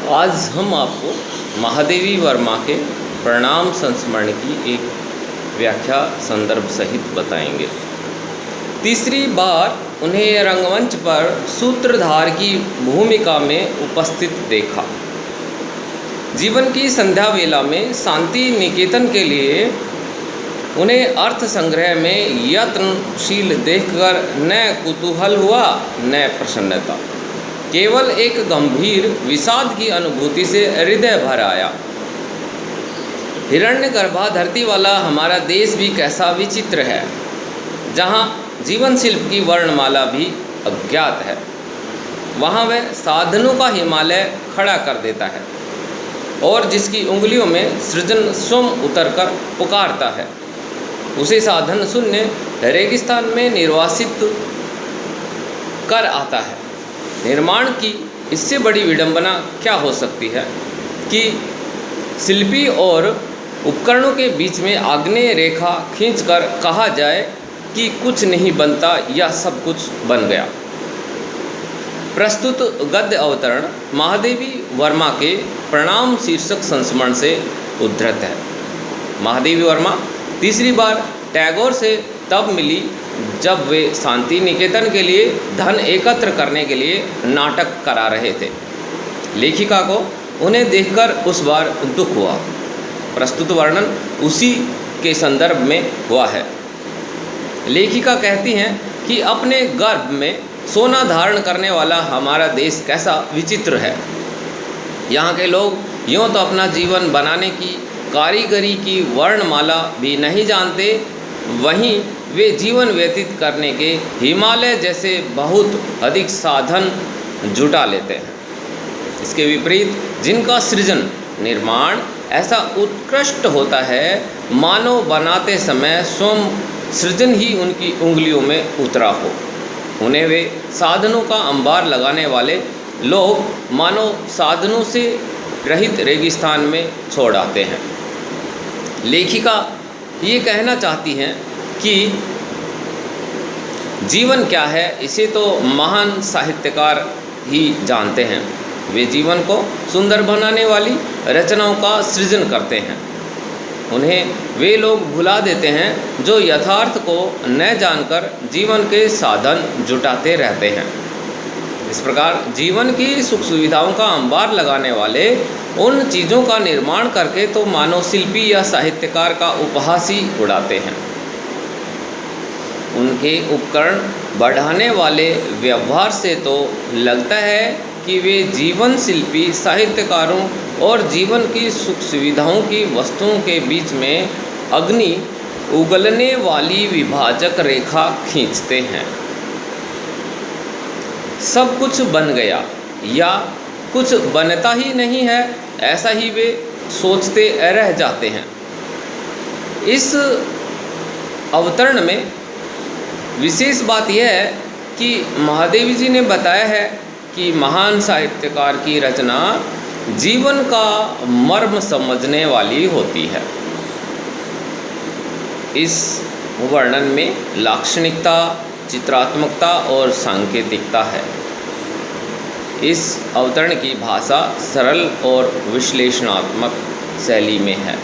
आज हम आपको महादेवी वर्मा के प्रणाम संस्मरण की एक व्याख्या संदर्भ सहित बताएंगे। तीसरी बार उन्हें रंगमंच पर सूत्रधार की भूमिका में उपस्थित देखा। जीवन की संध्या वेला में शांति निकेतन के लिए उन्हें अर्थ संग्रह में यत्नशील देखकर न कुतूहल हुआ न प्रसन्नता, केवल एक गंभीर विषाद की अनुभूति से हृदय भर आया। हिरण्यगर्भा धरती वाला हमारा देश भी कैसा विचित्र है, जहाँ जीवन शिल्प की वर्णमाला भी अज्ञात है। वहाँ वह साधनों का हिमालय खड़ा कर देता है और जिसकी उंगलियों में सृजन स्वयं उतरकर पुकारता है, उसे साधन शून्य रेगिस्तान में निर्वासित कर आता है। निर्माण की इससे बड़ी विडंबना क्या हो सकती है कि शिल्पी और उपकरणों के बीच में आग्नेय रेखा खींचकर कहा जाए कि कुछ नहीं बनता या सब कुछ बन गया। प्रस्तुत गद्य अवतरण महादेवी वर्मा के प्रणाम शीर्षक संस्मरण से उद्धृत है। महादेवी वर्मा तीसरी बार टैगोर से तब मिली जब वे शांति निकेतन के लिए धन एकत्र करने के लिए नाटक करा रहे थे। लेखिका को उन्हें देखकर उस बार दुख हुआ। प्रस्तुत वर्णन उसी के संदर्भ में हुआ है। लेखिका कहती हैं कि अपने गर्भ में सोना धारण करने वाला हमारा देश कैसा विचित्र है। यहाँ के लोग यूँ तो अपना जीवन बनाने की कारीगरी की वर्णमाला भी नहीं जानते, वहीं वे जीवन व्यतीत करने के हिमालय जैसे बहुत अधिक साधन जुटा लेते हैं। इसके विपरीत जिनका सृजन निर्माण ऐसा उत्कृष्ट होता है मानो बनाते समय स्वयं सृजन ही उनकी उंगलियों में उतरा हो, उन्हें वे साधनों का अंबार लगाने वाले लोग मानो साधनों से रहित रेगिस्तान में छोड़ आते हैं। लेखिका ये कहना चाहती हैं कि जीवन क्या है इसे तो महान साहित्यकार ही जानते हैं। वे जीवन को सुंदर बनाने वाली रचनाओं का सृजन करते हैं। उन्हें वे लोग भुला देते हैं जो यथार्थ को न जानकर जीवन के साधन जुटाते रहते हैं। इस प्रकार जीवन की सुख सुविधाओं का अंबार लगाने वाले उन चीज़ों का निर्माण करके तो मानव शिल्पी या साहित्यकार का उपहास ही उड़ाते हैं। उनके उपकरण बढ़ाने वाले व्यवहार से तो लगता है कि वे जीवन शिल्पी साहित्यकारों और जीवन की सुख सुविधाओं की वस्तुओं के बीच में अग्नि उगलने वाली विभाजक रेखा खींचते हैं। सब कुछ बन गया या कुछ बनता ही नहीं है, ऐसा ही वे सोचते रह जाते हैं। इस अवतरण में विशेष बात यह है कि महादेवी जी ने बताया है कि महान साहित्यकार की रचना जीवन का मर्म समझने वाली होती है। इस वर्णन में लाक्षणिकता, चित्रात्मकता और सांकेतिकता है। इस अवतरण की भाषा सरल और विश्लेषणात्मक शैली में है।